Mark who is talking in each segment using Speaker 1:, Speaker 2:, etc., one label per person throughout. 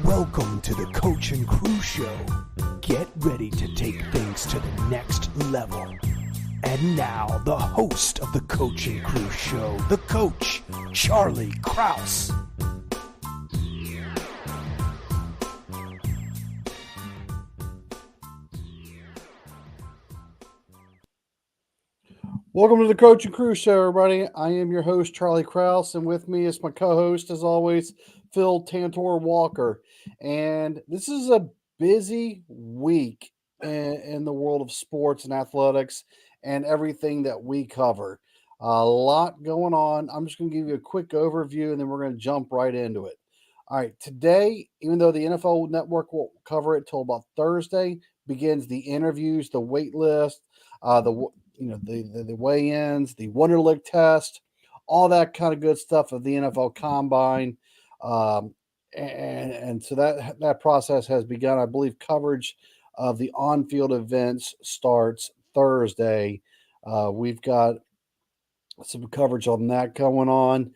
Speaker 1: Welcome to the Coach and Crew Show. Get ready to take things to the next level. And now, the host of the Coach and Crew Show, the coach, Charlie Krause.
Speaker 2: Welcome to the Coach and Crew Show, everybody. I am your host, Charlie Krause, and with me is my co-host, as always, Phil Tantor Walker. And this is a busy week in the world of sports and athletics and everything that we cover. A lot going on. I'm just going to give you a quick overview, and then we're going to jump right into it. All right, today, even though the NFL Network won't cover it till about Thursday, begins the interviews, the wait list, the weigh-ins, the Wonderlic test, all that kind of good stuff of the NFL Combine. And so that process has begun. I believe coverage of the on-field events starts Thursday. We've got some coverage on that going on.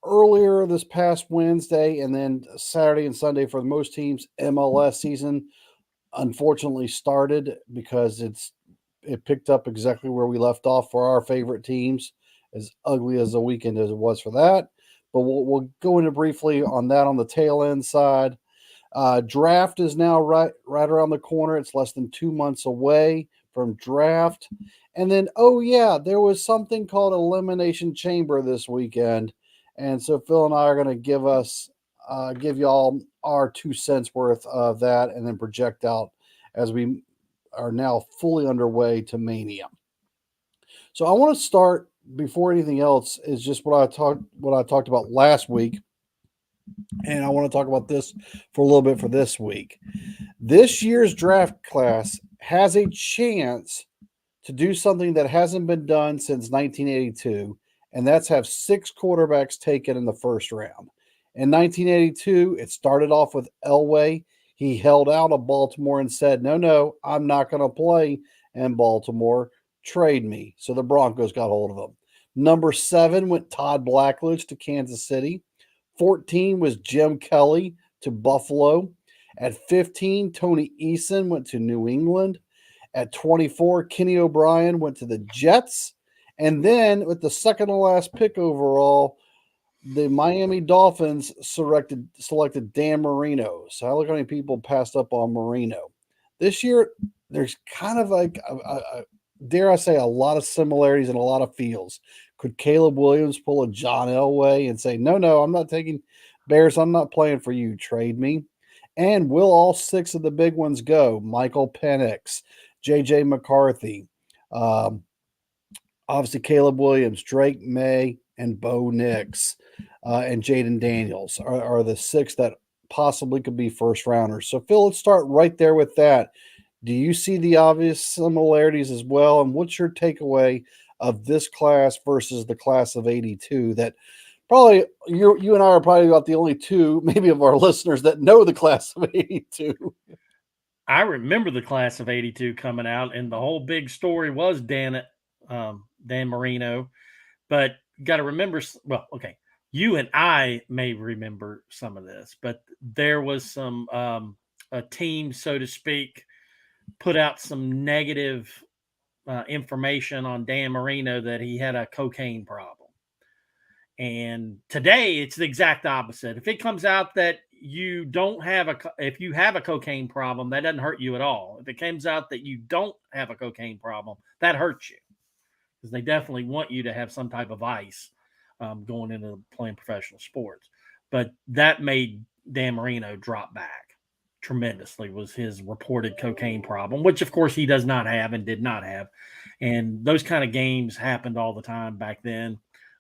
Speaker 2: Earlier this past Wednesday and then Saturday and Sunday for most teams, MLS season unfortunately started because it picked up exactly where we left off for our favorite teams, as ugly as the weekend as it was for that. But we'll go into briefly on that on the tail end side. Draft is now right around the corner. It's less than 2 months away from draft. And then, there was something called Elimination Chamber this weekend. And so Phil and I are going to give y'all our 2 cents worth of that and then project out as we are now fully underway to Mania. So I want to start before anything else is just what I talked about last week, and I want to talk about this for a little bit for this week. This year's draft class has a chance to do something that hasn't been done since 1982, and that's have 6 quarterbacks taken in the first round. In 1982, it started off with Elway. He held out of Baltimore and said, no, I'm not going to play in Baltimore. Trade me. So the Broncos got hold of him. Number 7 went Todd Blackledge to Kansas City. 14 was Jim Kelly to Buffalo. At 15, Tony Eason went to New England. At 24, Kenny O'Brien went to the Jets. And then with the second to last pick overall, the Miami Dolphins selected Dan Marino. So look how many people passed up on Marino. This year, there's kind of like, dare I say, a lot of similarities and a lot of feels. Could Caleb Williams pull a John Elway and say, no, I'm not taking Bears. I'm not playing for you. Trade me. And will all 6 of the big ones go? Michael Penix, J.J. McCarthy, obviously Caleb Williams, Drake May, and Bo Nix, and Jaden Daniels are the 6 that possibly could be first rounders. So, Phil, let's start right there with that. Do you see the obvious similarities as well? And what's your takeaway of this class versus the class of 82 that probably you and I are probably about the only 2 maybe of our listeners that know the class of 82.
Speaker 3: I remember the class of 82 coming out, and the whole big story was Dan Marino. But you got to remember, you and I may remember some of this, but there was some a team, so to speak, put out some negative information on Dan Marino that he had a cocaine problem. And today it's the exact opposite. If it comes out that you don't have if you have a cocaine problem, that doesn't hurt you at all. If it comes out that you don't have a cocaine problem, that hurts you because they definitely want you to have some type of vice going into playing professional sports. But that made Dan Marino drop back tremendously, was his reported cocaine problem, which of course he does not have and did not have. And those kind of games happened all the time back then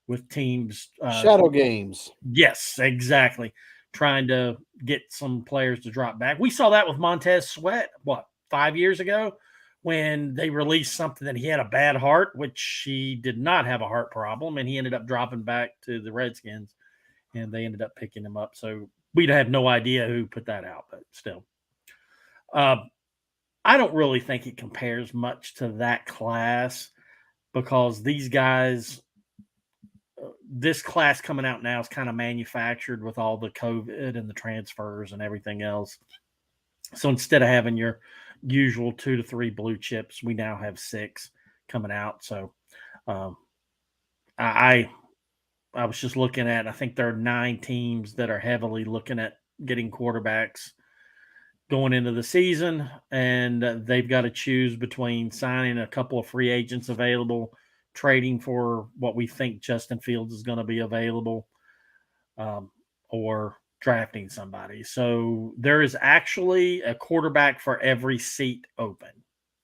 Speaker 3: with teams.
Speaker 2: Shadow games.
Speaker 3: Yes, exactly. Trying to get some players to drop back. We saw that with Montez Sweat, 5 years ago, when they released something that he had a bad heart, which he did not have a heart problem, and he ended up dropping back to the Redskins, and they ended up picking him up. So we'd have no idea who put that out, but still. I don't really think it compares much to that class because these guys this class coming out now is kind of manufactured with all the COVID and the transfers and everything else. So instead of having your usual 2 to 3 blue chips, we now have 6 coming out. So um, I I was just looking at, I think there are 9 teams that are heavily looking at getting quarterbacks going into the season, and they've got to choose between signing a couple of free agents available, trading for what we think Justin Fields is going to be available, or drafting somebody. So there is actually a quarterback for every seat open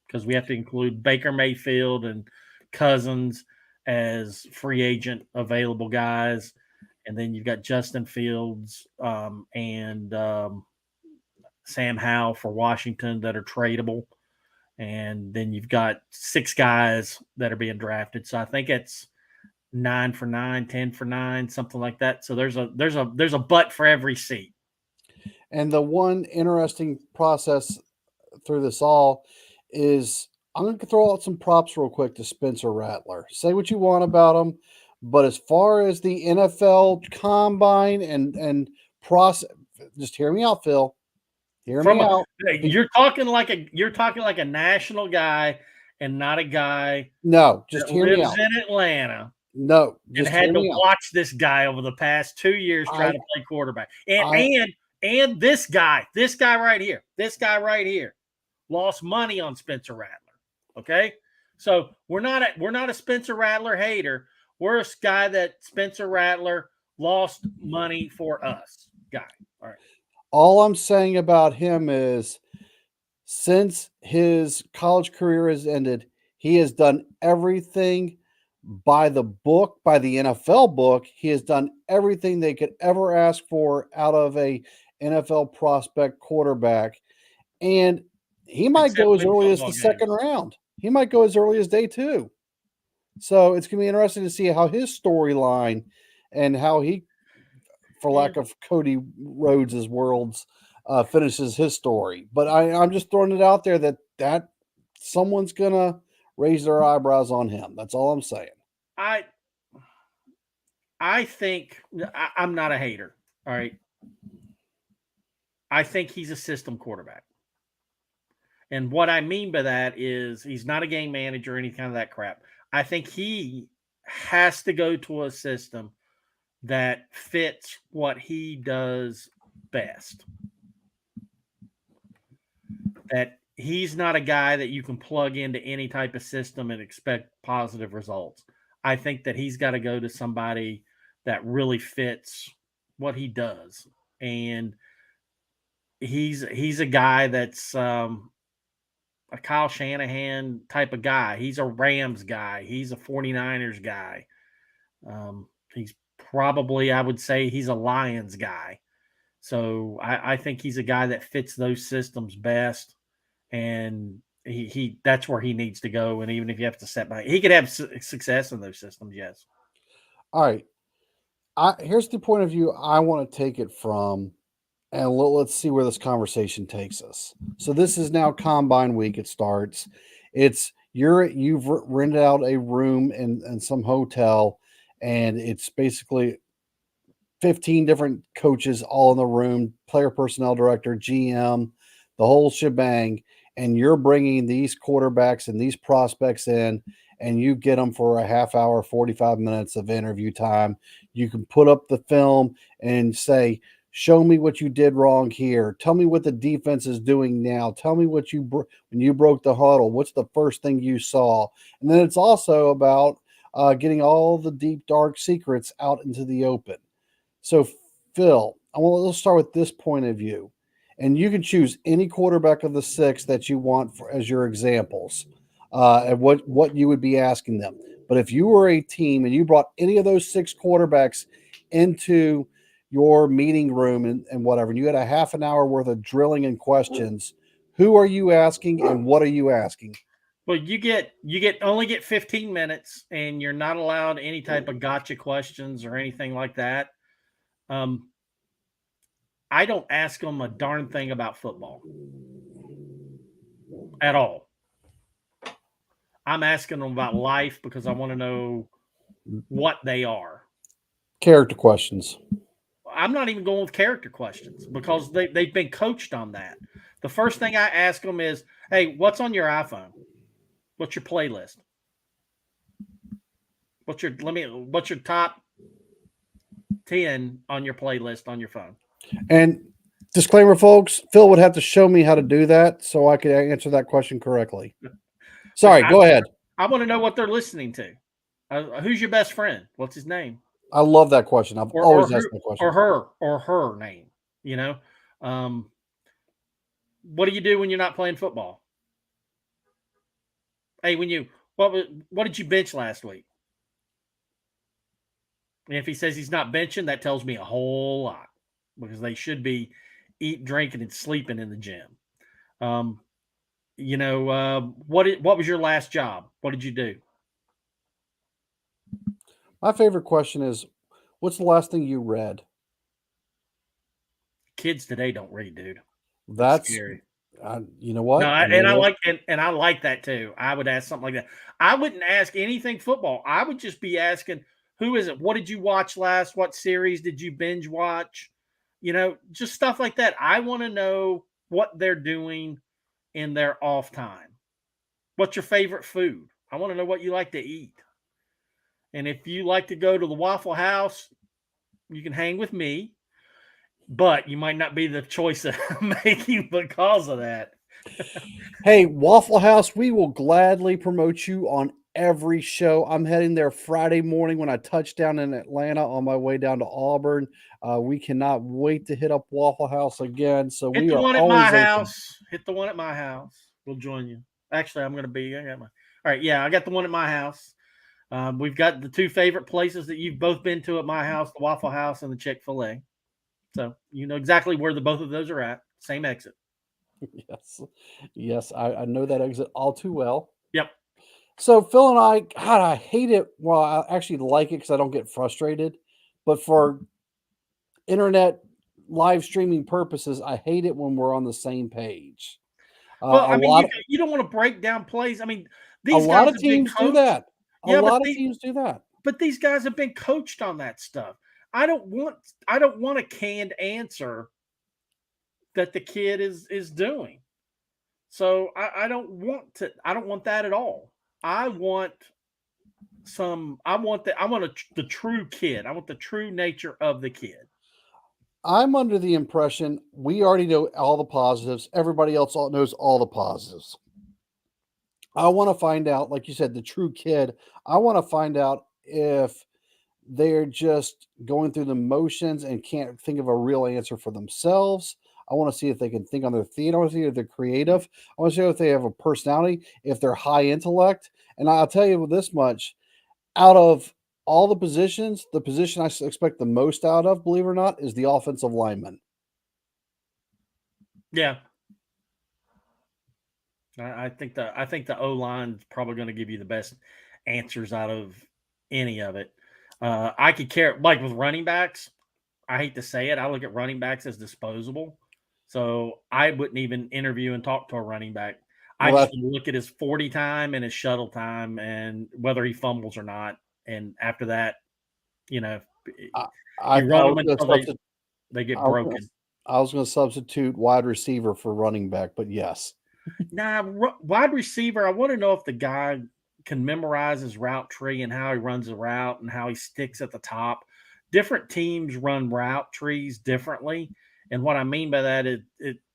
Speaker 3: because we have to include Baker Mayfield and Cousins as free agent available guys. And then you've got Justin Fields and Sam Howell for Washington that are tradable. And then you've got 6 guys that are being drafted. So I think it's 9 for 9, 10 for 9, something like that. So there's a butt for every seat.
Speaker 2: And the one interesting process through this all is I'm going to throw out some props real quick to Spencer Rattler. Say what you want about him, but as far as the NFL Combine and process, just hear me out, Phil. Hear me out.
Speaker 3: You're talking like a national guy and not a guy
Speaker 2: No, just
Speaker 3: that
Speaker 2: hear me
Speaker 3: lives
Speaker 2: out.
Speaker 3: in Atlanta.
Speaker 2: No,
Speaker 3: And
Speaker 2: just
Speaker 3: had to watch this guy over the past 2 years trying to play quarterback. And this guy right here lost money on Spencer Rattler. Okay, so we're not a Spencer Rattler hater. We're a guy that Spencer Rattler lost money for us guy. All right.
Speaker 2: All I'm saying about him is since his college career has ended, he has done everything by the book, by the NFL book. He has done everything they could ever ask for out of a NFL prospect quarterback. And he might go as early as the second round. He might go as early as day 2. So it's going to be interesting to see how his storyline and how he, for lack of Cody Rhodes' worlds, finishes his story. But I'm just throwing it out there that someone's going to raise their eyebrows on him. That's all I'm saying.
Speaker 3: I think I'm not a hater. All right. I think he's a system quarterback. And what I mean by that is he's not a game manager or any kind of that crap. I think he has to go to a system that fits what he does best. That he's not a guy that you can plug into any type of system and expect positive results. I think that he's got to go to somebody that really fits what he does. And he's a guy that's a Kyle Shanahan type of guy. He's a Rams guy. He's a 49ers guy. He's probably, I would say he's a Lions guy. So I think he's a guy that fits those systems best. And he that's where he needs to go. And even if you have to set by, he could have success in those systems. Yes.
Speaker 2: All right. Here's the point of view I want to take it from, and let's see where this conversation takes us. So this is now Combine Week. It starts. You've rented out a room in some hotel, and it's basically 15 different coaches all in the room, player personnel director, GM, the whole shebang. And you're bringing these quarterbacks and these prospects in, and you get them for a half hour, 45 minutes of interview time. You can put up the film and say, show me what you did wrong here. Tell me what the defense is doing now. Tell me what when you broke the huddle, what's the first thing you saw? And then it's also about getting all the deep, dark secrets out into the open. So, Phil, let's start with this point of view. And you can choose any quarterback of the 6 that you want as your examples, and what you would be asking them. But if you were a team and you brought any of those 6 quarterbacks into your meeting room and whatever, and you had a half an hour worth of drilling and questions, who are you asking and what are you asking?
Speaker 3: Well, you only get 15 minutes, and you're not allowed any type of gotcha questions or anything like that. I don't ask them a darn thing about football at all. I'm asking them about life because I want to know what they are.
Speaker 2: Character questions.
Speaker 3: I'm not even going with character questions because they've been coached on that. The first thing I ask them is, "Hey, what's on your iPhone? What's your playlist? What's your top 10 on your playlist on your phone?"
Speaker 2: And disclaimer, folks, Phil would have to show me how to do that so I could answer that question correctly.
Speaker 3: But
Speaker 2: Sorry, go ahead.
Speaker 3: I want to know what they're listening to. Who's your best friend? What's his name?
Speaker 2: I love that question. I've always asked that question.
Speaker 3: Or her name. You know, um, what do you do when you're not playing football? Hey, what did you bench last week? And if he says he's not benching, that tells me a whole lot because they should be eating, drinking, and sleeping in the gym. Um, what was your last job? What did you do?
Speaker 2: My favorite question is, what's the last thing you read?
Speaker 3: Kids today don't read, dude. That's
Speaker 2: That's,
Speaker 3: scary.
Speaker 2: you know
Speaker 3: No,
Speaker 2: what?
Speaker 3: I like that too. I would ask something like that. I wouldn't ask anything football. I would just be asking, who is it? What did you watch last? What series did you binge watch? Just stuff like that. I want to know what they're doing in their off time. What's your favorite food? I want to know what you like to eat. And if you like to go to the Waffle House, you can hang with me, but you might not be the choice of making because of that.
Speaker 2: Hey, Waffle House, we will gladly promote you on every show. I'm heading there Friday morning when I touch down in Atlanta on my way down to Auburn. We cannot wait to hit up Waffle House again. So
Speaker 3: Hit
Speaker 2: we
Speaker 3: the
Speaker 2: are
Speaker 3: one at my
Speaker 2: always open.
Speaker 3: house. Hit the one at my house. We'll join you. Actually, I'm going to be. I got my. All right, yeah, I got the one at my house. We've got the two favorite places that you've both been to at my house: the Waffle House and the Chick-fil-A. So you know exactly where both of those are at. Same exit.
Speaker 2: Yes, yes, I know that exit all too well.
Speaker 3: Yep.
Speaker 2: So Phil and I, God, I hate it. Well, I actually like it because I don't get frustrated. But for internet live streaming purposes, I hate it when we're on the same page.
Speaker 3: Well,
Speaker 2: A
Speaker 3: I mean,
Speaker 2: lot,
Speaker 3: you don't want to break down plays. I mean,
Speaker 2: a
Speaker 3: these
Speaker 2: lot
Speaker 3: guys
Speaker 2: of
Speaker 3: have been
Speaker 2: teams do
Speaker 3: coached.
Speaker 2: that. A
Speaker 3: Yeah,
Speaker 2: lot of teams do that.
Speaker 3: but these guys have been coached on that stuff. I don't want a canned answer that the kid is doing. So I don't want that at all. I want the true kid. I want the true nature of the kid.
Speaker 2: I'm under the impression we already know all the positives. Everybody else knows all the positives. I want to find out, like you said, the true kid. I want to find out if they're just going through the motions and can't think of a real answer for themselves. I want to see if they can think on their feet. I want to see if they're creative. I want to see if they have a personality, if they're high intellect. And I'll tell you this much, out of all the positions, the position I expect the most out of, believe it or not, is the offensive lineman.
Speaker 3: Yeah, I think the O line is probably going to give you the best answers out of any of it. I could care like with running backs. I hate to say it, I look at running backs as disposable. So I wouldn't even interview and talk to a running back. I
Speaker 2: Well,
Speaker 3: just
Speaker 2: that
Speaker 3: look at his 40 time and his shuttle time and whether he fumbles or not. And after that, you know,
Speaker 2: I,
Speaker 3: you
Speaker 2: I
Speaker 3: run them
Speaker 2: was going to
Speaker 3: until
Speaker 2: substitute.
Speaker 3: they get
Speaker 2: I was going to,
Speaker 3: broken.
Speaker 2: I was going to substitute wide receiver for running back, but yes.
Speaker 3: Now, wide receiver, I want to know if the guy can memorize his route tree and how he runs the route and how he sticks at the top. Different teams run route trees differently. And what I mean by that is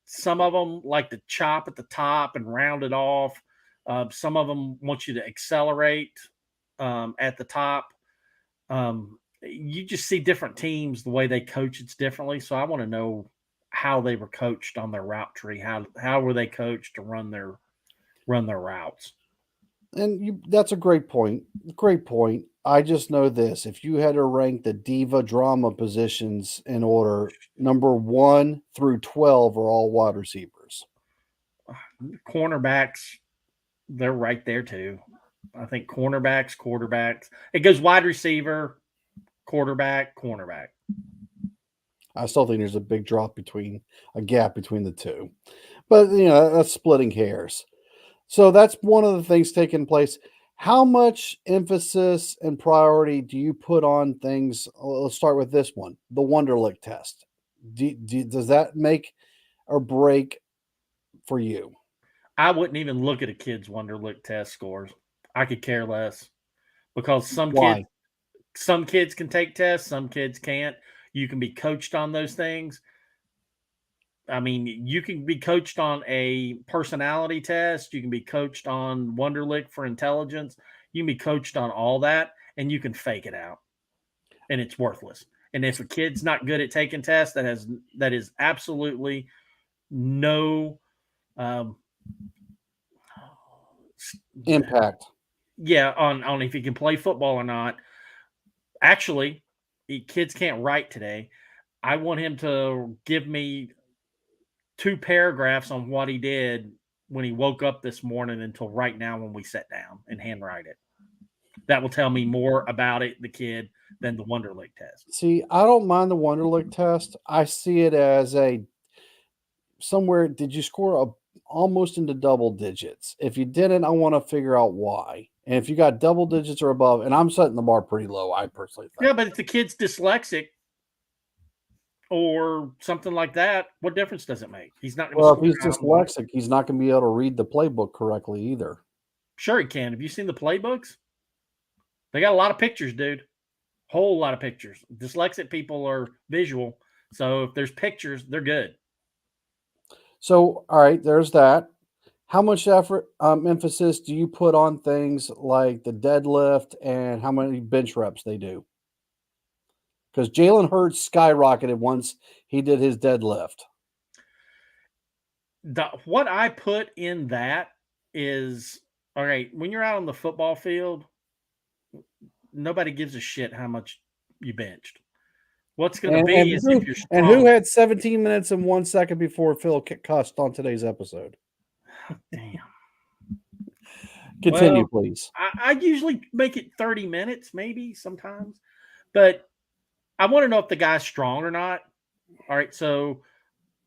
Speaker 3: some of them like to chop at the top and round it off. Some of them want you to accelerate at the top. You just see different teams, the way they coach it's differently. So I want to know how they were coached on their route tree. How were they coached to run their routes?
Speaker 2: And that's a great point. Great point. I just know this. If you had to rank the diva drama positions in order, number 1 through 12 are all wide receivers.
Speaker 3: Cornerbacks, they're right there too. I think cornerbacks, quarterbacks. It goes wide receiver, quarterback, cornerback.
Speaker 2: I still think there's a gap between the two. But, that's splitting hairs. So that's one of the things taking place. How much emphasis and priority do you put on things? Let's start with this one, the Wonderlic test. Does that make or break for you?
Speaker 3: I wouldn't even look at a kid's Wonderlic test scores. I could care less because
Speaker 2: Why?
Speaker 3: some kids can take tests, some kids can't. You can be coached on those things. I mean, you can be coached on a personality test. You can be coached on Wonderlic for intelligence. You can be coached on all that, and you can fake it out, and it's worthless. And if a kid's not good at taking tests, that is absolutely no, um,
Speaker 2: Impact.
Speaker 3: yeah, on if he can play football or not. Actually, kids can't write today. I want him to give me 2 paragraphs on what he did when he woke up this morning until right now when we sat down and handwrite it. That will tell me more about the kid, than the Wonderlic test.
Speaker 2: See, I don't mind the Wonderlic test. I see it as a somewhere. Did you score almost into double digits? If you didn't, I want to figure out why. And if you got double digits or above, and I'm setting the bar pretty low, I personally think.
Speaker 3: Yeah, but if the kid's dyslexic or something like that, what difference does it make? He's not going to
Speaker 2: Well, if
Speaker 3: score
Speaker 2: he's
Speaker 3: out on one.
Speaker 2: dyslexic, he's not going to be able to read the playbook correctly either.
Speaker 3: Sure, he can. Have you seen the playbooks? They got a lot of pictures, dude. Whole lot of pictures. Dyslexic people are visual, so if there's pictures, they're good.
Speaker 2: So, all right, there's that. How much effort, emphasis do you put on things like the deadlift and how many bench reps they do? Because Jalen Hurts skyrocketed once he did his deadlift.
Speaker 3: What I put in that is, all right, when you're out on the football field, nobody gives a shit how much you benched. What's going to
Speaker 2: And,
Speaker 3: be
Speaker 2: and,
Speaker 3: is
Speaker 2: who,
Speaker 3: if you're
Speaker 2: and who
Speaker 3: strong.
Speaker 2: had 17 minutes and 1 second before Phil cussed on today's episode?
Speaker 3: Damn.
Speaker 2: Continue,
Speaker 3: Well,
Speaker 2: please.
Speaker 3: I usually make it 30 minutes, maybe sometimes, but I want to know if the guy's strong or not. All right, so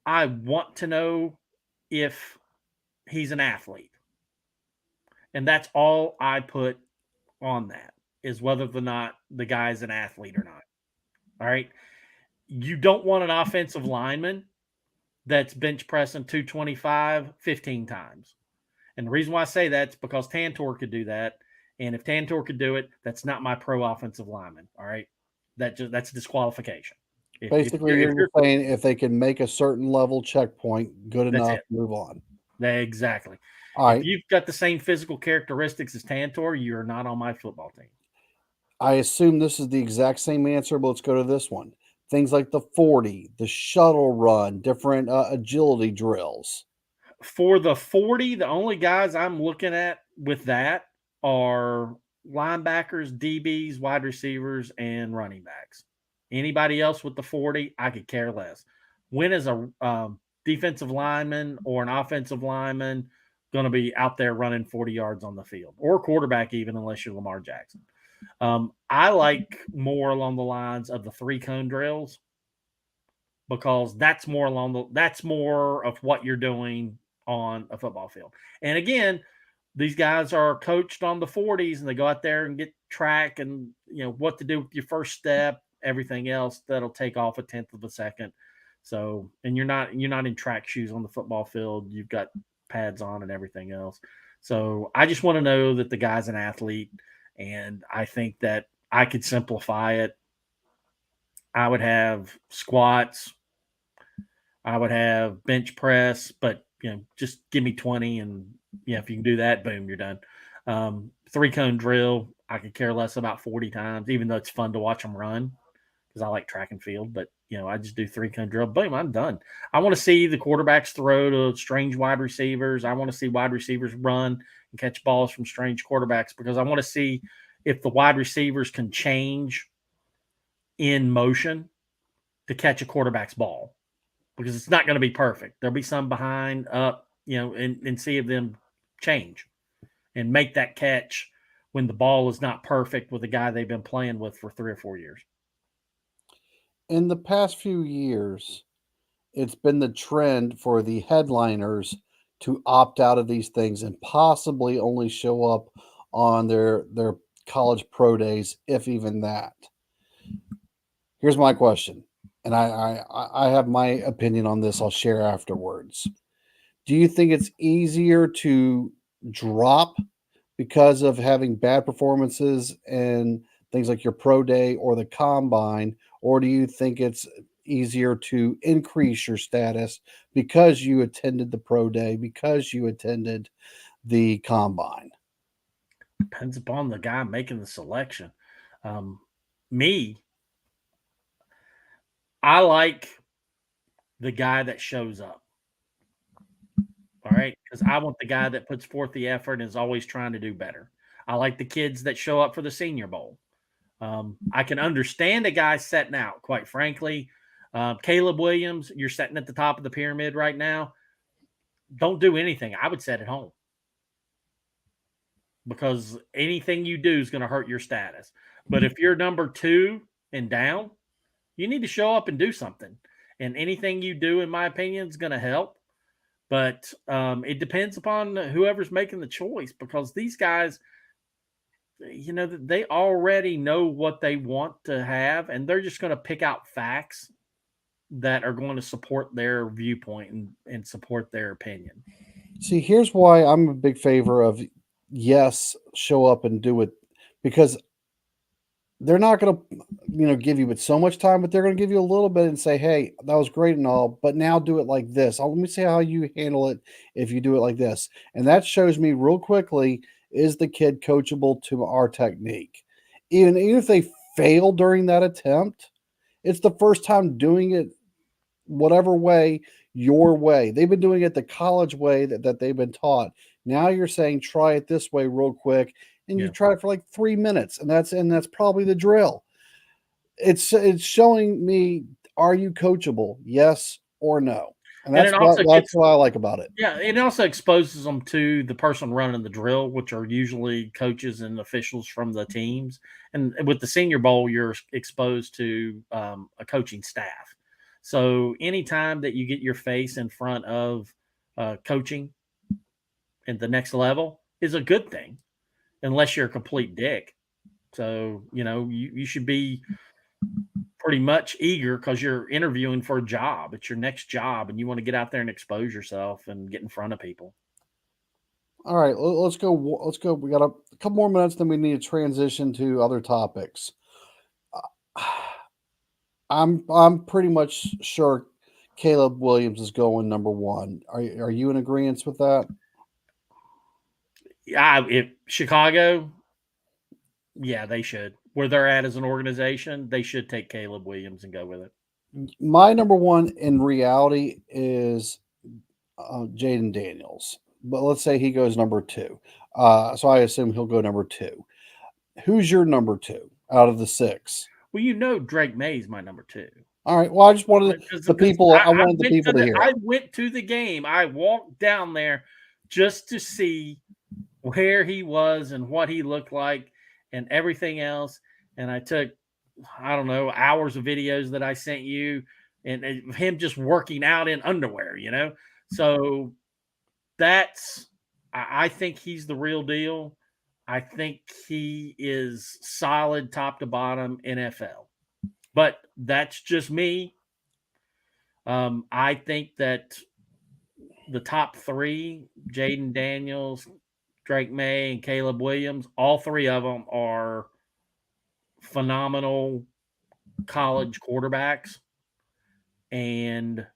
Speaker 3: I want to know if he's an athlete. And that's all I put on that, is whether or not the guy's an athlete or not. All right. You don't want an offensive lineman that's bench pressing 225 15 times. And the reason why I say that's because Tantor could do that. And if Tantor could do it, that's not my pro offensive lineman. All right. That's disqualification.
Speaker 2: Basically,
Speaker 3: If
Speaker 2: you're
Speaker 3: you're
Speaker 2: saying if they can make a certain level checkpoint good
Speaker 3: that's
Speaker 2: enough,
Speaker 3: it.
Speaker 2: move on.
Speaker 3: Exactly.
Speaker 2: All
Speaker 3: If
Speaker 2: right.
Speaker 3: you've got the same physical characteristics as Tantor, you're not on my football team.
Speaker 2: I assume this is the exact same answer, but let's go to this one. Things like the 40, the shuttle run, different agility drills.
Speaker 3: For the 40, the only guys I'm looking at with that are linebackers, DBs, wide receivers, and running backs. Anybody else with the 40, I could care less. When is a defensive lineman or an offensive lineman going to be out there running 40 yards on the field, or quarterback, even unless you're Lamar Jackson? I like more along the lines of the 3-cone drills, because that's more of what you're doing on a football field. And again, these guys are coached on the 40s, and they go out there and get track and what to do with your first step, everything else that'll take off a tenth of a second. So, and you're not in track shoes on the football field. You've got pads on and everything else. So I just want to know that the guy's an athlete, and I think that I could simplify it. I would have squats, I would have bench press, but just give me 20, and if you can do that, boom, you're done. 3-cone drill, I could care less about 40 times, even though it's fun to watch them run because I like track and field. But I just do 3-cone drill, boom, I'm done. I want to see the quarterbacks throw to strange wide receivers. I want to see wide receivers run and catch balls from strange quarterbacks, because I want to see if the wide receivers can change in motion to catch a quarterback's ball, because it's not going to be perfect. There'll be some behind, up, and see if them change and make that catch when the ball is not perfect with the guy they've been playing with for 3 or 4 years.
Speaker 2: In the past few years, it's been the trend for the headliners to opt out of these things and possibly only show up on their college pro days, if even that. Here's my question, and I have my opinion on this. I'll share afterwards. Do you think it's easier to drop because of having bad performances and things like your pro day or the combine, or do you think it's easier to increase your status because you attended the pro day, because you attended the combine?
Speaker 3: Depends upon the guy making the selection. Um, me, I like the guy that shows up. All right. Because I want the guy that puts forth the effort and is always trying to do better. I like the kids that show up for the Senior Bowl. I can understand a guy setting out, quite frankly. Caleb Williams, you're sitting at the top of the pyramid right now. Don't do anything. I would sit at home because anything you do is going to hurt your status. But if you're number 2 and down, you need to show up and do something. And anything you do, in my opinion, is going to help. But it depends upon whoever's making the choice because these guys, they already know what they want to have, and they're just going to pick out facts that are going to support their viewpoint and support their opinion.
Speaker 2: See, here's why I'm a big favor of yes, show up and do it, because they're not going to, give you so much time, but they're going to give you a little bit and say, "Hey, that was great and all, but now do it like this. Let me see how you handle it if you do it like this." And that shows me real quickly, is the kid coachable to our technique? Even if they fail during that attempt, it's the first time doing it whatever way, your way. They've been doing it the college way that they've been taught. Now you're saying try it this way real quick, and you
Speaker 3: Yeah.
Speaker 2: try it for like 3 minutes, and that's probably the drill. It's showing me, are you coachable? Yes or no. And
Speaker 3: And
Speaker 2: that's
Speaker 3: it also
Speaker 2: what I like about it.
Speaker 3: yeah, it also exposes them to the person running the drill, which are usually coaches and officials from the teams. And with the Senior Bowl, you're exposed to a coaching staff. So anytime that you get your face in front of coaching at the next level is a good thing, unless you're a complete dick. So, you should be pretty much eager because you're interviewing for a job. It's your next job, and you want to get out there and expose yourself and get in front of people.
Speaker 2: All right, let's go. Let's go. We got a couple more minutes, then we need to transition to other topics. I'm pretty much sure Caleb Williams is going number one. Are you in agreement with that?
Speaker 3: Yeah, if Chicago, yeah, they should. Where they're at as an organization, they should take Caleb Williams and go with it.
Speaker 2: My number one in reality is Jaden Daniels, but let's say he goes number two. So I assume he'll go number two. Who's your number two out of the six?
Speaker 3: Well, Drake May's my number 2.
Speaker 2: All right. Well, I just wanted
Speaker 3: Because
Speaker 2: the people. I wanted the people to hear.
Speaker 3: I went to the game. I walked down there just to see where he was and what he looked like and everything else. And I took, I don't know, hours of videos that I sent you and him just working out in underwear, So I think he's the real deal. I think he is solid top to bottom NFL. But that's just me. I think that the top 3, Jaden Daniels, Drake May, and Caleb Williams, all 3 of them are phenomenal college quarterbacks. And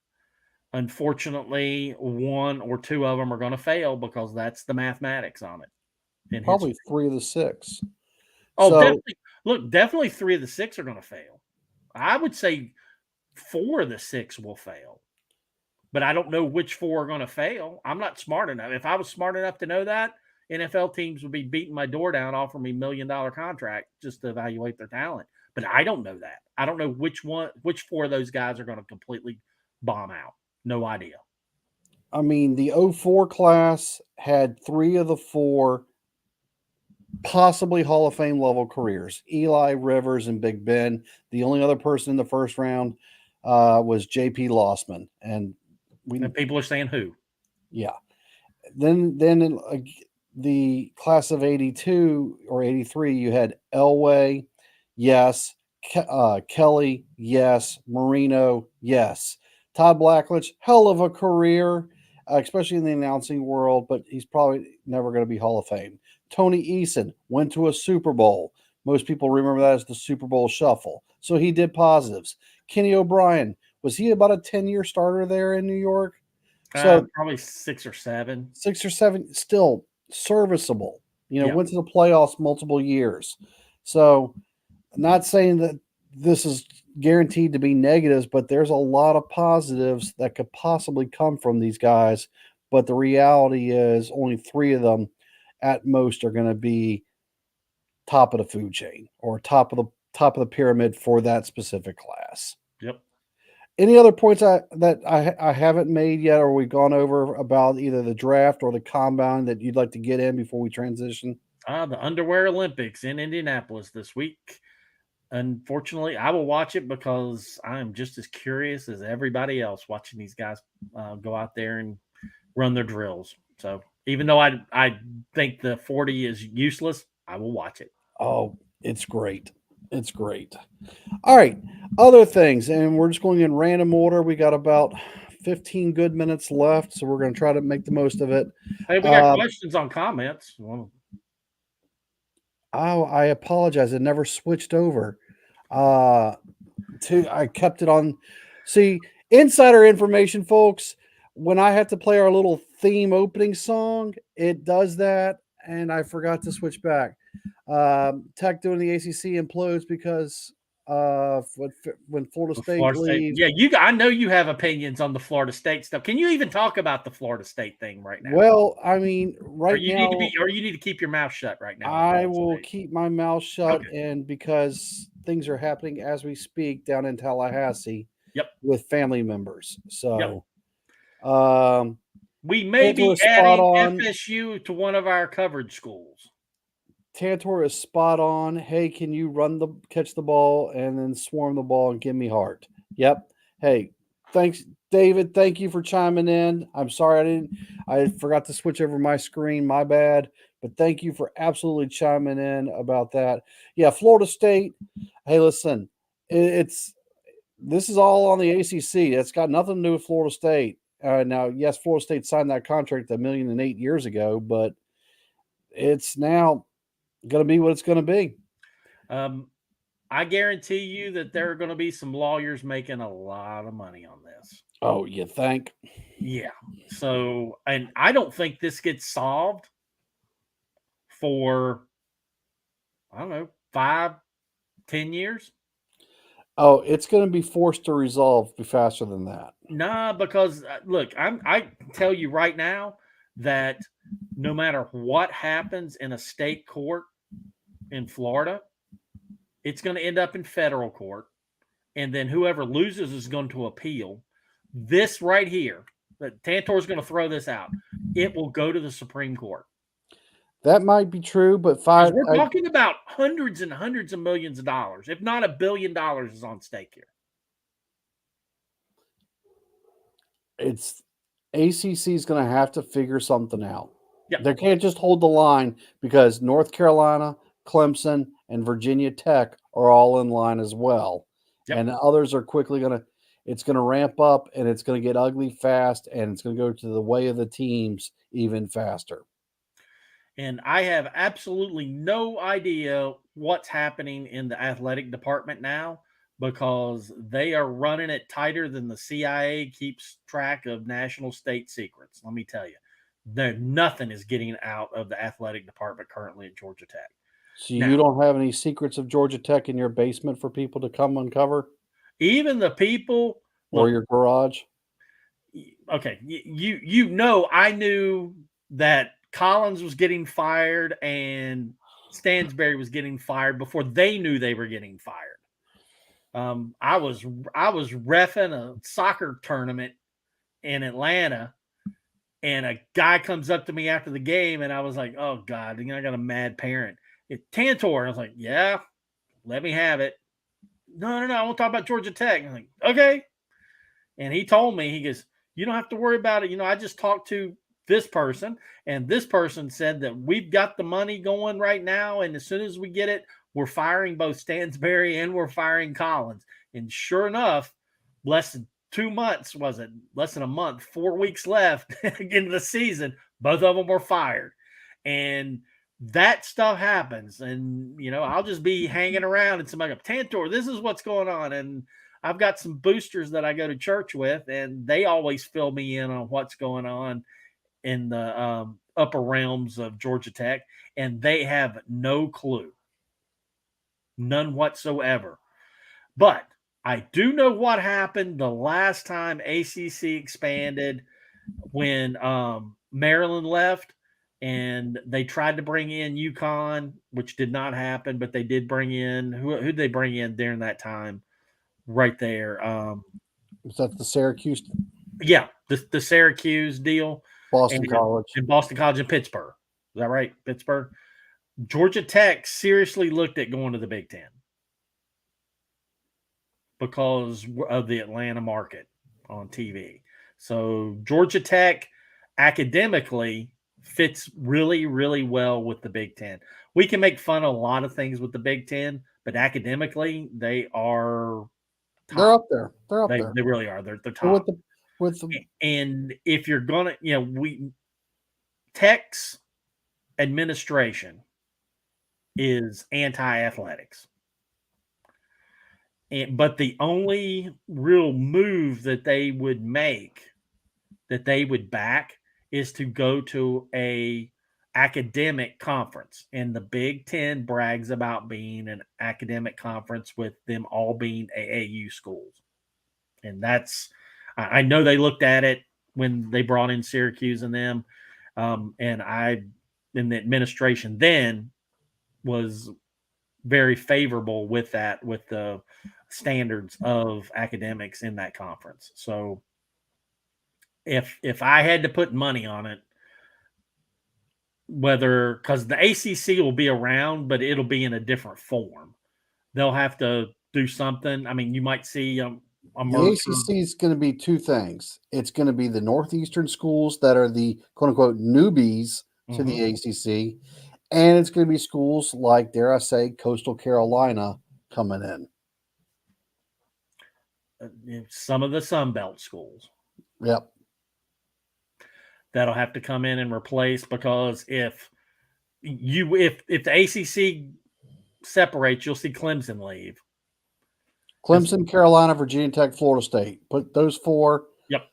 Speaker 3: unfortunately, 1 or 2 of them are going to fail because that's the mathematics on it.
Speaker 2: Probably 3 of the 6.
Speaker 3: Oh, definitely. Look, definitely 3 of the 6 are going to fail. I would say 4 of the 6 will fail. But I don't know which 4 are going to fail. I'm not smart enough. If I was smart enough to know that, NFL teams would be beating my door down, offering me $1 million contract just to evaluate their talent. But I don't know that. I don't know which 4 of those guys are going to completely bomb out. No idea.
Speaker 2: I mean, the 04 class had 3 of the 4 possibly Hall of Fame level careers: Eli, Rivers, and Big Ben. The only other person in the first round was J.P. Lossman, and
Speaker 3: people are saying who?
Speaker 2: Yeah. Then the class of 82 or 83, you had Elway, yes. Kelly, yes. Marino, yes. Todd Blackledge, hell of a career, especially in the announcing world, but he's probably never going to be Hall of Fame. Tony Eason went to a Super Bowl. Most people remember that as the Super Bowl shuffle. So he did positives. Kenny O'Brien, was he about a 10-year starter there in New York? So
Speaker 3: Probably 6 or 7.
Speaker 2: 6 or 7, still serviceable.
Speaker 3: Yeah.
Speaker 2: Went to the playoffs multiple years. So, not saying that this is guaranteed to be negatives, but there's a lot of positives that could possibly come from these guys. But the reality is, only 3 of them at most are going to be top of the food chain or top of the pyramid for that specific class.
Speaker 3: Yep.
Speaker 2: Any other points I haven't made yet, or we've gone over about either the draft or the combine that you'd like to get in before we transition?
Speaker 3: The Underwear Olympics in Indianapolis this week. Unfortunately, I will watch it because I'm just as curious as everybody else watching these guys go out there and run their drills. So even though I think the 40 is useless, I will watch it.
Speaker 2: Oh, it's great. It's great. All right. Other things, and we're just going in random order. We got about 15 good minutes left, so we're going to try to make the most of it.
Speaker 3: Hey, we got questions on comments. Well,
Speaker 2: Oh, I apologize. It never switched over. I kept it on. See, insider information, folks. When I have to play our little theme opening song, it does that, and I forgot to switch back. Tech doing the ACC implodes because when Florida State
Speaker 3: Florida State.
Speaker 2: leaves.
Speaker 3: Yeah, I know you have opinions on the Florida State stuff. Can you even talk about the Florida State thing right now?
Speaker 2: Well, I mean, right now,
Speaker 3: you need to keep your mouth shut right now.
Speaker 2: I will keep my mouth shut,
Speaker 3: Okay.
Speaker 2: and because things are happening as we speak down in Tallahassee,
Speaker 3: Yep,
Speaker 2: with family members. So,
Speaker 3: we may be adding FSU to one of our coverage schools.
Speaker 2: Tantor is spot on. Hey, can you catch the ball and then swarm the ball and give me heart? Yep. Hey, thanks, David. Thank you for chiming in. I'm sorry I forgot to switch over my screen. My bad. But thank you for absolutely chiming in about that. Yeah, Florida State. Hey, listen, this is all on the ACC. It's got nothing to do with Florida State. Now, yes, Florida State signed that contract $1.8 million years ago, but it's now going to be what it's going to be.
Speaker 3: I guarantee you that there are going to be some lawyers making a lot of money on this.
Speaker 2: Oh, you think?
Speaker 3: Yeah. So, and I don't think this gets solved for, I don't know, 5, 10 years.
Speaker 2: Oh, it's going to be forced to resolve faster than that.
Speaker 3: Nah, because look, I tell you right now that no matter what happens in a state court in Florida, it's going to end up in federal court, and then whoever loses is going to appeal. This right here, that Tantor is going to throw this out. It will go to the Supreme Court.
Speaker 2: That might be true, but
Speaker 3: we're talking about hundreds and hundreds of millions of dollars, if not $1 billion, is on stake here.
Speaker 2: It's ACC is going to have to figure something out.
Speaker 3: Yep.
Speaker 2: They can't just hold the line because North Carolina, Clemson, and Virginia Tech are all in line as well. Yep. And others are quickly it's going to ramp up, and it's going to get ugly fast, and it's going to go to the way of the teams even faster.
Speaker 3: And I have absolutely no idea what's happening in the athletic department now, because they are running it tighter than the CIA keeps track of national state secrets. Let me tell you, nothing is getting out of the athletic department currently at Georgia Tech.
Speaker 2: So you don't have any secrets of Georgia Tech in your basement for people to come uncover?
Speaker 3: Even the people...
Speaker 2: Or your garage?
Speaker 3: Okay, I knew that Collins was getting fired and Stansbury was getting fired before they knew they were getting fired. I was reffing a soccer tournament in Atlanta, and a guy comes up to me after the game, and I was like, "Oh God, I got a mad parent." It's Tantor. I was like, "Yeah, let me have it." No, I want to talk about Georgia Tech. I'm like, "Okay," and he told me, he goes, "You don't have to worry about it. I just talked to this person, and this person said that we've got the money going right now, and as soon as we get it, we're firing both Stansberry and we're firing Collins. And sure enough, less than 2 months, was it? Less than a month, 4 weeks left into the season, both of them were fired. And that stuff happens. And, I'll just be hanging around and somebody go, Tantor, this is what's going on. And I've got some boosters that I go to church with, and they always fill me in on what's going on in the upper realms of Georgia Tech, and they have no clue. None whatsoever. But I do know what happened the last time ACC expanded when Maryland left, and they tried to bring in UConn, which did not happen, but they did bring in – who did they bring in during that time right there?
Speaker 2: Was that the Syracuse?
Speaker 3: Yeah, the Syracuse deal.
Speaker 2: Boston College.
Speaker 3: And Boston College and Pittsburgh. Is that right? Pittsburgh? Georgia Tech seriously looked at going to the Big Ten because of the Atlanta market on TV. So Georgia Tech academically fits really, really well with the Big Ten. We can make fun of a lot of things with the Big Ten, but academically, they are top.
Speaker 2: They're up there. They're up there.
Speaker 3: They really are. They're top.
Speaker 2: With the
Speaker 3: And if you're gonna, Tech's administration is anti-athletics. But the only real move that they would make, that they would back, is to go to a academic conference. And the Big Ten brags about being an academic conference with them all being AAU schools. And I know they looked at it when they brought in Syracuse and them. And in the administration then, was very favorable with that, with the standards of academics in that conference. So if I had to put money on it, because the ACC will be around, but it'll be in a different form. They'll have to do something. I mean, you might see a
Speaker 2: The ACC is going to be two things. It's going to be the Northeastern schools that are the quote unquote newbies to the ACC. And it's going to be schools like, dare I say, Coastal Carolina coming in.
Speaker 3: Some of the Sun Belt schools.
Speaker 2: Yep.
Speaker 3: That'll have to come in and replace, because if the ACC separates, you'll see Clemson leave.
Speaker 2: Clemson, Carolina, Virginia Tech, Florida State. Put those four.
Speaker 3: Yep.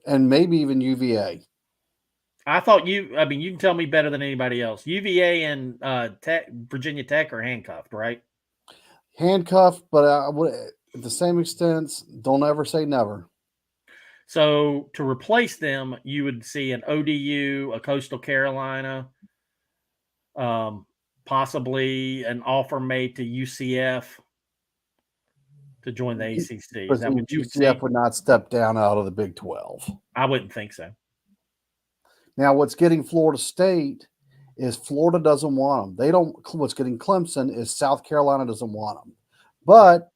Speaker 2: And maybe even UVA.
Speaker 3: I thought you can tell me better than anybody else. UVA and Virginia Tech are handcuffed, right?
Speaker 2: Handcuffed, but at the same extent, don't ever say never.
Speaker 3: So to replace them, you would see an ODU, a Coastal Carolina, possibly an offer made to UCF to join the ACC. Is that what you would see?
Speaker 2: UCF would not step down out of the Big 12.
Speaker 3: I wouldn't think so.
Speaker 2: Now, what's getting Florida State is Florida doesn't want them. What's getting Clemson is South Carolina doesn't want them. But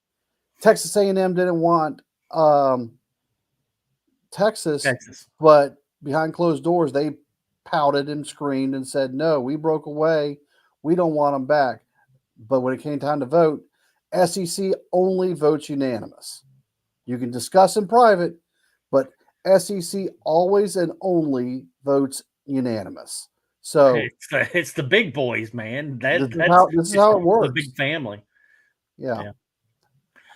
Speaker 2: Texas A&M didn't want Texas. But behind closed doors, they pouted and screamed and said, no, we broke away. We don't want them back. But when it came time to vote, SEC only votes unanimous. You can discuss in private, but SEC always and only votes unanimous. So
Speaker 3: it's the big boys, man.
Speaker 2: This is how it works.
Speaker 3: The big family.
Speaker 2: Yeah.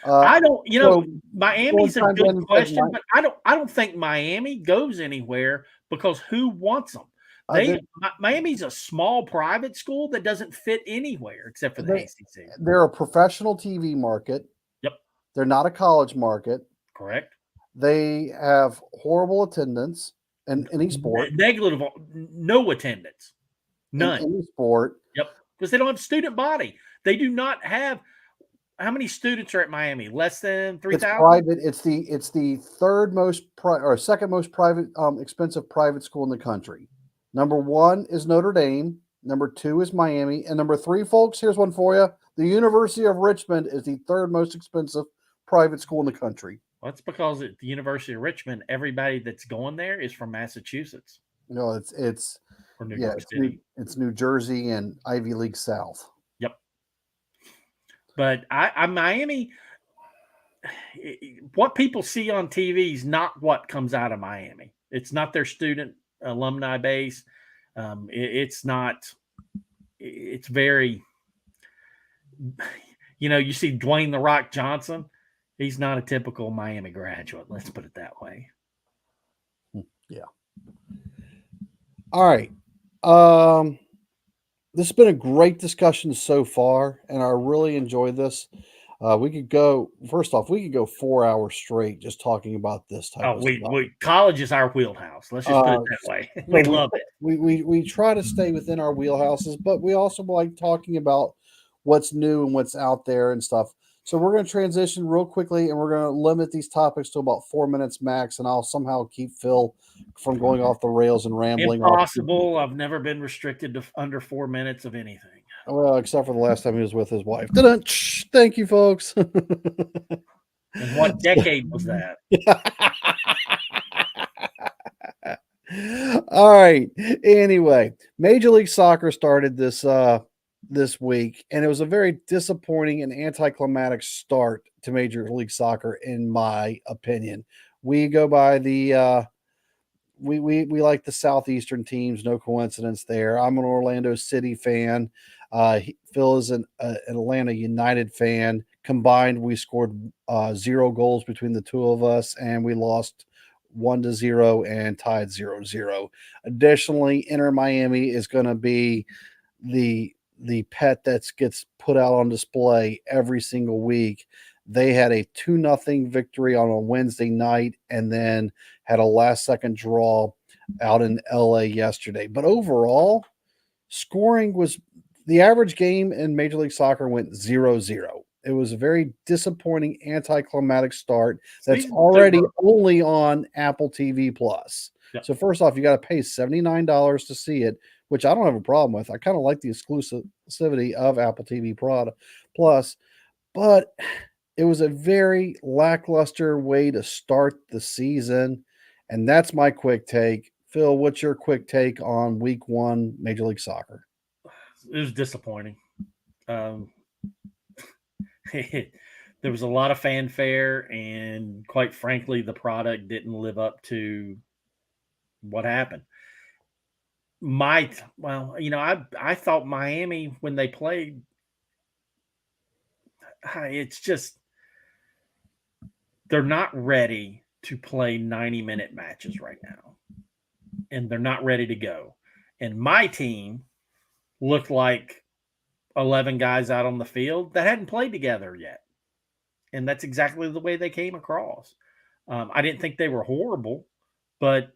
Speaker 3: I don't, Miami's a good question, but I don't think Miami goes anywhere, because who wants them? Miami's a small private school that doesn't fit anywhere except for the ACC.
Speaker 2: They're a professional TV market.
Speaker 3: Yep.
Speaker 2: They're not a college market.
Speaker 3: Correct.
Speaker 2: They have horrible attendance in any sport.
Speaker 3: Negligible, no attendance. None.
Speaker 2: In any sport.
Speaker 3: Yep. Because they don't have student body. They do not have. How many students are at Miami? Less than 3,000?
Speaker 2: It's private. It's the third most or second most private expensive private school in the country. Number 1 is Notre Dame. Number 2 is Miami. And number 3, folks, here's one for you. The University of Richmond is the third most expensive private school in the country.
Speaker 3: Well, it's because at the University of Richmond, everybody that's going there is from Massachusetts
Speaker 2: No, it's
Speaker 3: or New
Speaker 2: yeah,
Speaker 3: York City.
Speaker 2: it's New Jersey and Ivy League South.
Speaker 3: Yep. But I Miami, what people see on TV is not what comes out of Miami. It's not their student alumni base. It's not. It's very. You see Dwayne the Rock Johnson. He's not a typical Miami graduate. Let's put it that way.
Speaker 2: Yeah. All right. This has been a great discussion so far, and I really enjoyed this. We could go 4 hours straight just talking about this type
Speaker 3: Oh,
Speaker 2: of stuff.
Speaker 3: college is our wheelhouse. Let's just put it that way. We love it.
Speaker 2: We try to stay within our wheelhouses, but we also like talking about what's new and what's out there and stuff. So we're going to transition real quickly, and we're going to limit these topics to about 4 minutes max, and I'll somehow keep Phil from going off the rails and rambling.
Speaker 3: Impossible. I've never been restricted to under 4 minutes of anything.
Speaker 2: Well, except for the last time he was with his wife. Thank you, folks.
Speaker 3: And what decade was that?
Speaker 2: All right. Anyway, Major League Soccer started this week, and it was a very disappointing and anticlimactic start to Major League Soccer, in my opinion. We go by the we like the Southeastern teams, no coincidence there. I'm an Orlando City fan. Phil is an Atlanta United fan. Combined, we scored 0 goals between the two of us, and we lost 1-0 and tied 0-0. Additionally, Inter Miami is going to be the pet that gets put out on display every single week. They had a 2-0 victory on a Wednesday night, and then had a last-second draw out in LA yesterday. But overall, scoring was the average game in Major League Soccer went 0-0. It was a very disappointing, anticlimactic start that's already only on Apple TV Plus. Yep. So first off, you got to pay $79 to see it, which I don't have a problem with. I kind of like the exclusivity of Apple TV Plus, but it was a very lackluster way to start the season, and that's my quick take. Phil, what's your quick take on Week 1 Major League Soccer?
Speaker 3: It was disappointing. There was a lot of fanfare, and quite frankly, the product didn't live up to what happened. I thought Miami, when they played, it's just they're not ready to play 90-minute matches right now, and they're not ready to go. And my team looked like 11 guys out on the field that hadn't played together yet. And that's exactly the way they came across. I didn't think they were horrible, but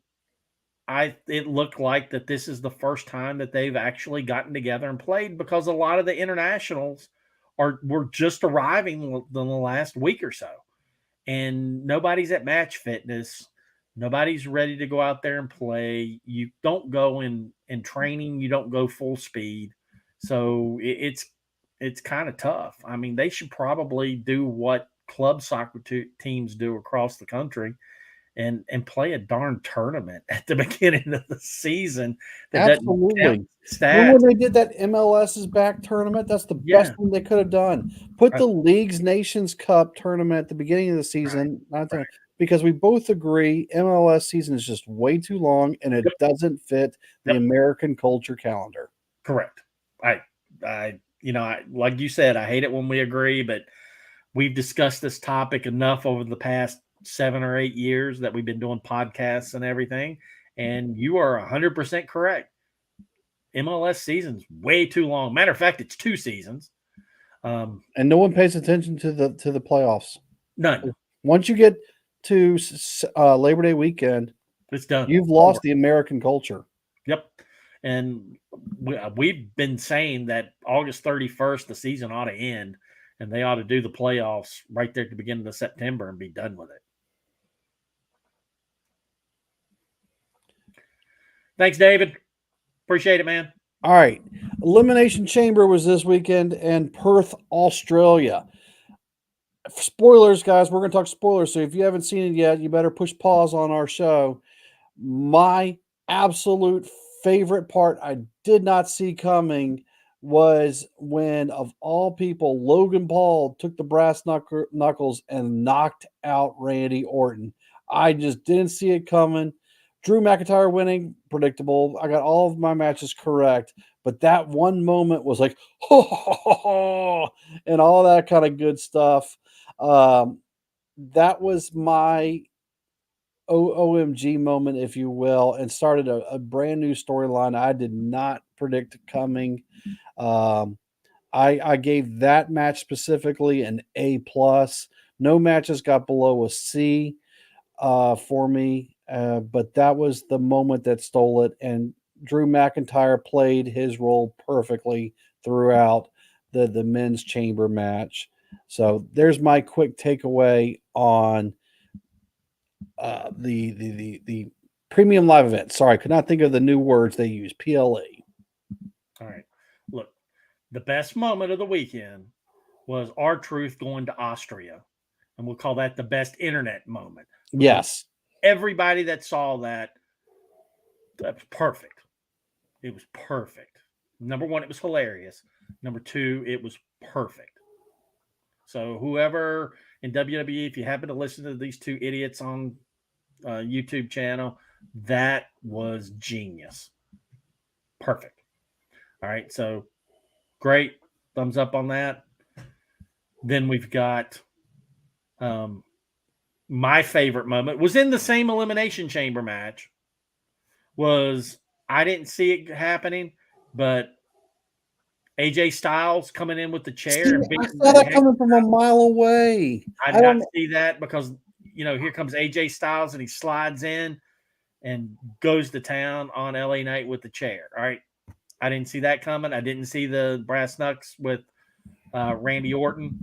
Speaker 3: it looked like that this is the first time that they've actually gotten together and played, because a lot of the internationals were just arriving in the last week or so. And nobody's at match fitness. Nobody's ready to go out there and play. You don't go in training. You don't go full speed. So it's kind of tough. I mean, they should probably do what club soccer teams do across the country and play a darn tournament at the beginning of the season.
Speaker 2: Absolutely. Remember when they did that MLS is back tournament? That's the best thing they could have done. Put the League's Nations Cup tournament at the beginning of the season, because we both agree MLS season is just way too long, and it doesn't fit the American culture calendar.
Speaker 3: Correct. I like you said, I hate it when we agree, but we've discussed this topic enough over the past 7 or 8 years that we've been doing podcasts and everything. And you are 100% correct. MLS season's way too long. Matter of fact, it's 2 seasons.
Speaker 2: And no one pays attention to the playoffs.
Speaker 3: None.
Speaker 2: Once you get to Labor Day weekend,
Speaker 3: it's done.
Speaker 2: You've lost the American culture.
Speaker 3: Yep. And we've been saying that August 31st, the season ought to end, and they ought to do the playoffs right there at the beginning of September and be done with it. Thanks, David. Appreciate it, man.
Speaker 2: All right. Elimination Chamber was this weekend in Perth, Australia. spoilers, guys. We're going to talk spoilers. So if you haven't seen it yet, you better push pause on our show. My absolute favorite part I did not see coming was when, of all people, Logan Paul took the brass knuckles and knocked out Randy Orton. I just didn't see it coming. Drew McIntyre winning, predictable. I got all of my matches correct, but that one moment was like, ho, ho, ho, ho, and all that kind of good stuff. That was my OMG moment, if you will, and started a brand new storyline I did not predict coming. I gave that match specifically an A plus. No matches got below a C for me, but that was the moment that stole it. And Drew McIntyre played his role perfectly throughout the men's chamber match. So there's my quick takeaway on the premium live event. Sorry, I could not think of the new words they use. PLE.
Speaker 3: All right. Look, the best moment of the weekend was R-Truth going to Austria. And we'll call that the best internet moment.
Speaker 2: Yes.
Speaker 3: Everybody that saw that was perfect. It was perfect. Number one, it was hilarious. Number two, it was perfect. So whoever in WWE, if you happen to listen to these two idiots on YouTube channel, that was genius. Perfect. All right. So great. Thumbs up on that. Then we've got my favorite moment was in the same Elimination Chamber match. I didn't see it happening, but AJ Styles coming in with the chair.
Speaker 2: I saw that coming from a mile away.
Speaker 3: I did not see that because, here comes AJ Styles and he slides in and goes to town on LA Knight with the chair. All right. I didn't see that coming. I didn't see the brass knucks with Randy Orton.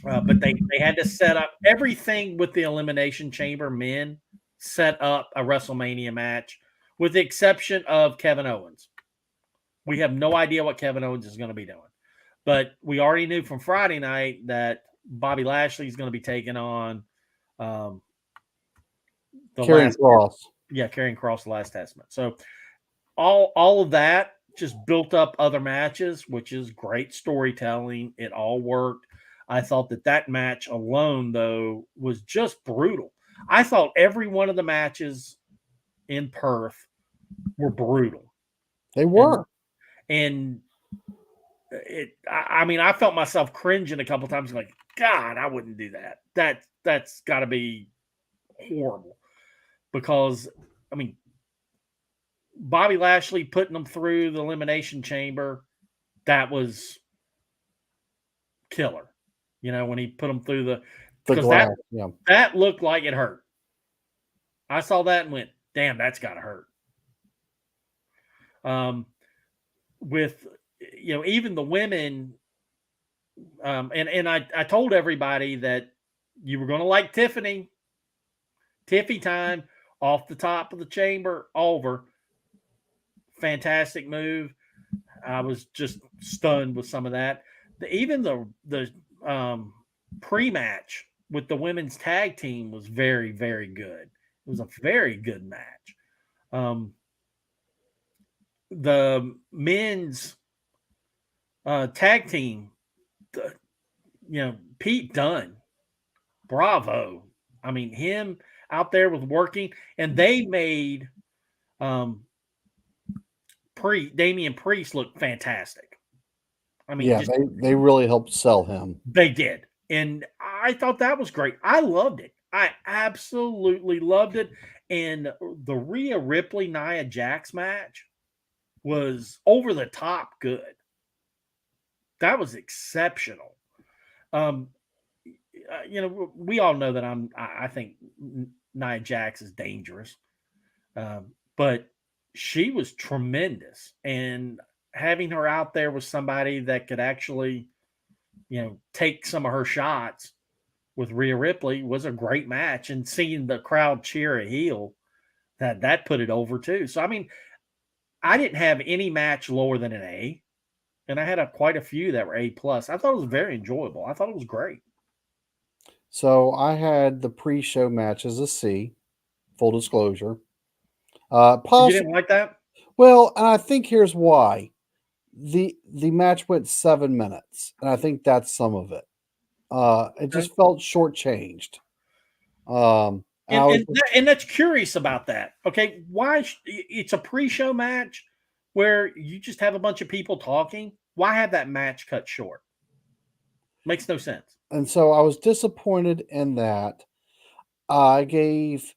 Speaker 3: But they had to set up everything with the Elimination Chamber men, set up a WrestleMania match, with the exception of Kevin Owens. We have no idea what Kevin Owens is going to be doing. But we already knew from Friday night that Bobby Lashley is going to be taking on
Speaker 2: Karrion Kross.
Speaker 3: Yeah, Karrion Kross, the Last Testament. So all of that just built up other matches, which is great storytelling. It all worked. I thought that match alone, though, was just brutal. I thought every one of the matches in Perth were brutal.
Speaker 2: They were.
Speaker 3: And I felt myself cringing a couple times, like, God, I wouldn't do that. That's got to be horrible. Because, Bobby Lashley putting them through the Elimination Chamber, that was killer. When he put them through the glass, that looked like it hurt. I saw that and went, damn, that's got to hurt. With, even the women, and I told everybody that you were going to like Tiffany. Tiffy time off the top of the chamber, over. Fantastic move. I was just stunned with some of that. Even the pre-match with the women's tag team was very, very good. It was a very good match. The men's tag team, Pete Dunne, bravo. Him out there with working, and they made Damian Priest look fantastic.
Speaker 2: They really helped sell him.
Speaker 3: They did. And I thought that was great. I loved it. I absolutely loved it. And the Rhea Ripley Nia Jax match was over the top good. That was exceptional. We all know that I think Nia Jax is dangerous. But she was tremendous. And having her out there with somebody that could actually, take some of her shots with Rhea Ripley was a great match. And seeing the crowd cheer a heel, that put it over too. So, I didn't have any match lower than an A. And I had quite a few that were A+. I thought it was very enjoyable. I thought it was great.
Speaker 2: So I had the pre-show match as a C, full disclosure.
Speaker 3: You
Speaker 2: Possible.
Speaker 3: didn't like that?
Speaker 2: Well, and I think here's why. The match went 7 minutes, and I think that's some of it. It
Speaker 3: Okay.
Speaker 2: just felt shortchanged. And I was
Speaker 3: And that's curious about that. Okay, why it's a pre-show match where you just have a bunch of people talking. Why have that match cut short? Makes no sense.
Speaker 2: and so I was disappointed in that. I gave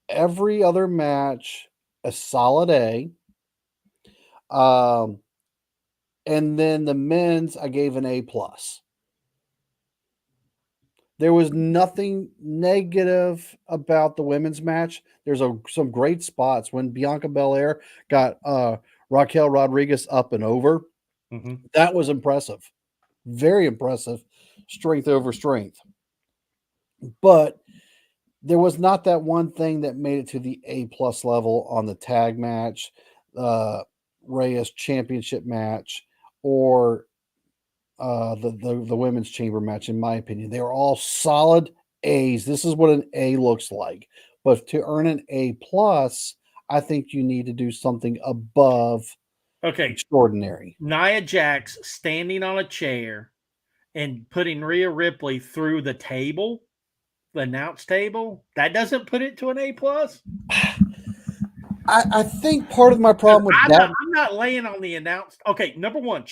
Speaker 2: every other match a solid A. Um, and then the men's I gave an A plus. There was nothing negative about the women's match. There's some great spots when Bianca Belair got Raquel Rodriguez up and over.
Speaker 3: Mhm.
Speaker 2: That was impressive. Very impressive. Strength over strength. But there was not that one thing that made it to the A plus level on the tag match, uh, Reyes championship match, or the women's chamber match. In my opinion, they were all solid A's. This is what an A looks like. But to earn an A plus, I think you need to do something above
Speaker 3: Okay,
Speaker 2: extraordinary.
Speaker 3: Nia Jax standing on a chair and putting Rhea Ripley through the table, the announce table, that doesn't put it to an A plus.
Speaker 2: I think part of my problem with that,
Speaker 3: I'm not laying on the announce. Okay, number one,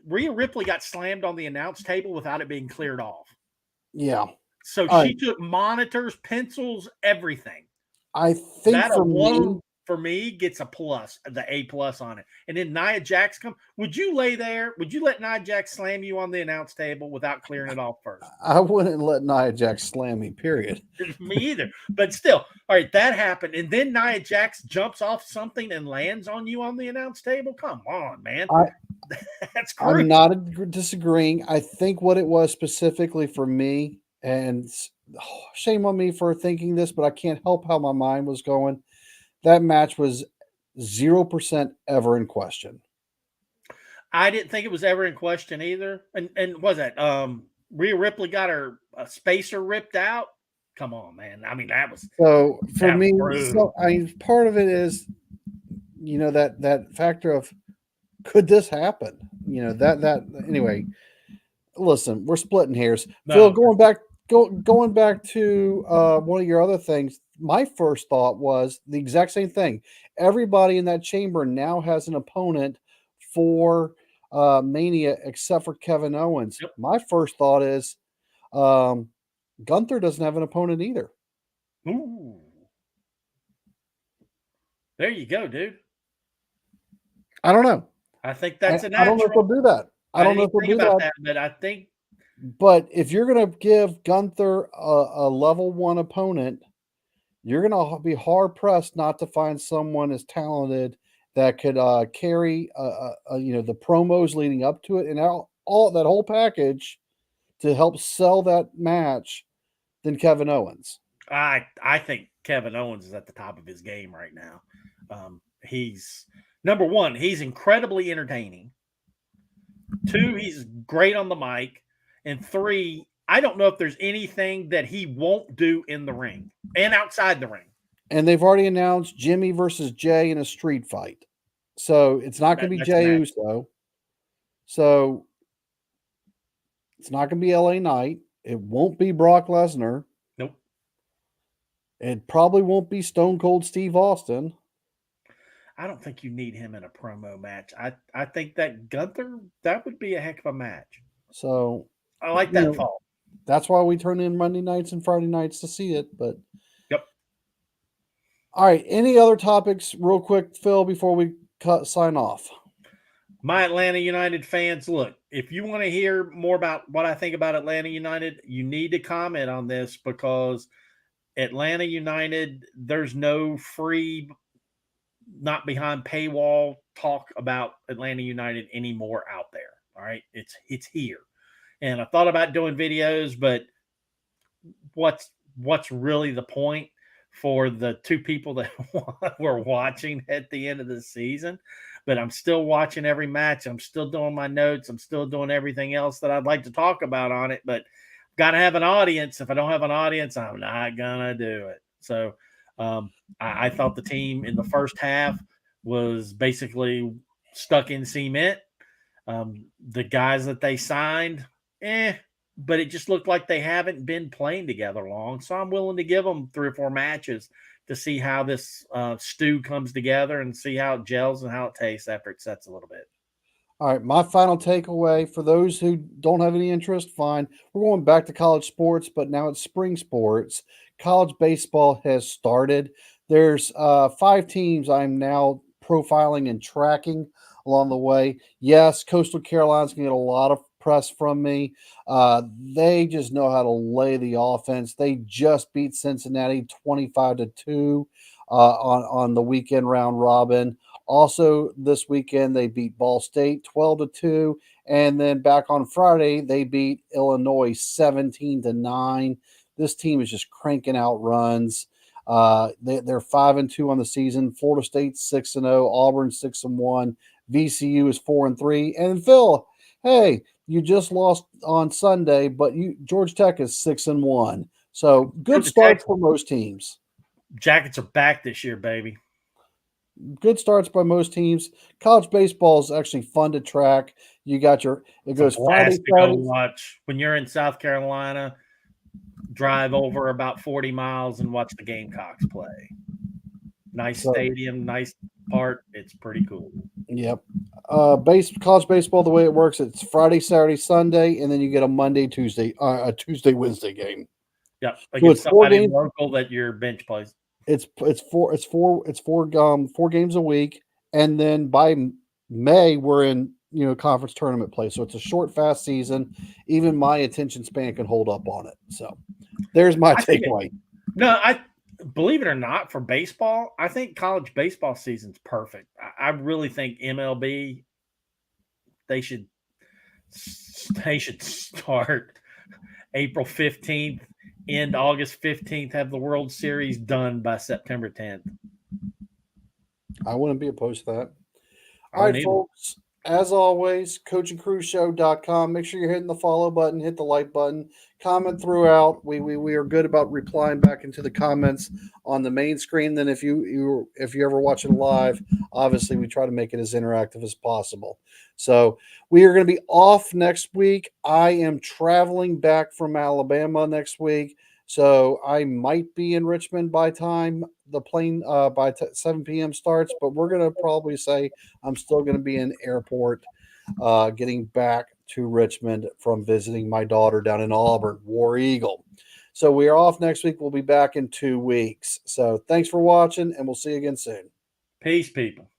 Speaker 3: Rhea Ripley got slammed on the announce table without it being cleared off.
Speaker 2: yeah.
Speaker 3: So
Speaker 2: All
Speaker 3: she
Speaker 2: right.
Speaker 3: took monitors, pencils, everything.
Speaker 2: I think
Speaker 3: That
Speaker 2: for me,
Speaker 3: alone for me gets a plus, the A plus on it. And then Nia Jax come. Would you lay there? Would you let Nia Jax slam you on the announce table without clearing it off first?
Speaker 2: I wouldn't let Nia Jax slam me, period.
Speaker 3: Me either. But still, all right, that happened. And then Nia Jax jumps off something and lands on you on the announce table. Come on, man.
Speaker 2: I,
Speaker 3: That's
Speaker 2: I'm
Speaker 3: crucial.
Speaker 2: not disagreeing. I think what it was specifically for me, and shame on me for thinking this, but I can't help how my mind was going. That match was 0% ever in question.
Speaker 3: I didn't think it was ever in question either. And was that Rhea Ripley got her spacer ripped out? Come on, man. I mean,
Speaker 2: So for
Speaker 3: that was
Speaker 2: me,
Speaker 3: brutal.
Speaker 2: part of it is, that factor of, could this happen? That anyway. Listen, we're splitting hairs. Phil,
Speaker 3: No,
Speaker 2: going back to one of your other things, my first thought was the exact same thing. Everybody in that chamber now has an opponent for Mania except for Kevin Owens.
Speaker 3: yep.
Speaker 2: My first thought is um, Gunther doesn't have an opponent either.
Speaker 3: Ooh. There you go, dude.
Speaker 2: I don't know.
Speaker 3: I think that's a
Speaker 2: I don't know if
Speaker 3: natural.
Speaker 2: they'll do that. I
Speaker 3: I
Speaker 2: don't
Speaker 3: didn't
Speaker 2: know
Speaker 3: even
Speaker 2: if they'll
Speaker 3: think
Speaker 2: do
Speaker 3: about
Speaker 2: that.
Speaker 3: that, but I think
Speaker 2: But if you're going to give Gunther a level one opponent, you're going to be hard pressed not to find someone as talented that could carry the promos leading up to it and all that whole package to help sell that match than Kevin Owens.
Speaker 3: I think Kevin Owens is at the top of his game right now. He's number one, he's incredibly entertaining. Two, he's great on the mic. And three, I don't know if there's anything that he won't do in the ring and outside the ring.
Speaker 2: And they've already announced Jimmy versus Jay in a street fight. So it's not going to be
Speaker 3: That's a
Speaker 2: Jay
Speaker 3: match.
Speaker 2: Uso. So it's not going to be LA Knight. It won't be Brock Lesnar.
Speaker 3: Nope.
Speaker 2: It probably won't be Stone Cold Steve Austin.
Speaker 3: I don't think you need him in a promo match. I think that Gunther, that would be a heck of a match.
Speaker 2: So,
Speaker 3: I like that thought.
Speaker 2: that's why we turn in Monday nights and Friday nights to see it. But
Speaker 3: Yep.
Speaker 2: all right, any other topics, real quick, Phil, before we sign off?
Speaker 3: My Atlanta United fans, look, if you want to hear more about what I think about Atlanta United, you need to comment on this because Atlanta United, there's no free, not behind paywall talk about Atlanta United anymore out there. All right. It's here. And I thought about doing videos, but what's really the point for the two people that were watching at the end of the season? But I'm still watching every match. I'm still doing my notes. I'm still doing everything else that I'd like to talk about on it. But got to have an audience. If I don't have an audience, I'm not gonna do it. So I thought the team in the first half was basically stuck in cement. The guys that they signed, but it just looked like they haven't been playing together long. So I'm willing to give them 3 or 4 matches to see how this stew comes together and see how it gels and how it tastes after it sets a little bit.
Speaker 2: All right, my final takeaway for those who don't have any interest, fine. We're going back to college sports, but now it's spring sports. College baseball has started. There's 5 teams I'm now profiling and tracking along the way. Yes, Coastal Carolina's going to get a lot of press from me. They just know how to lay the offense. They just beat Cincinnati 25-2 on the weekend round robin. Also, this weekend they beat Ball State 12-2, and then back on Friday they beat Illinois 17-9. This team is just cranking out runs. They're 5-2 on the season. Florida State 6-0, Auburn 6-1, VCU is 4-3, and Phil, hey, you just lost on Sunday, but Georgia Tech is 6-1. So good starts for most teams.
Speaker 3: Jackets are back this year, baby.
Speaker 2: Good starts by most teams. College baseball is actually fun to track. You got it goes Friday,
Speaker 3: Saturday. Watch when you're in South Carolina. Drive over about 40 miles and watch the Gamecocks play. Nice stadium, nice part. It's pretty cool.
Speaker 2: Yep. College baseball, the way it works, it's Friday, Saturday, Sunday, and then you get a Monday, Tuesday, a Tuesday, Wednesday game.
Speaker 3: Yep. So it's somebody local that your bench plays.
Speaker 2: It's four games a week, and then by May we're in conference tournament play. So it's a short, fast season. Even my attention span can hold up on it. So there's my takeaway.
Speaker 3: I believe it or not, for baseball, I think college baseball season's perfect. I really think MLB they should start April 15th. End August 15th, have the World Series done by September 10th.
Speaker 2: I wouldn't be opposed to that. All right, folks. As always, coachandcrewshow.com. Make sure you're hitting the follow button, hit the like button, comment throughout. We are good about replying back into the comments on the main screen. Then if you ever watch it live, obviously we try to make it as interactive as possible. So we are going to be off next week. I am traveling back from Alabama next week. So I might be in Richmond by time the plane by 7 p.m. starts, but we're going to probably say I'm still going to be in airport getting back to Richmond from visiting my daughter down in Auburn, War Eagle. So we are off next week. We'll be back in 2 weeks. So thanks for watching, and we'll see you again soon.
Speaker 3: Peace, people.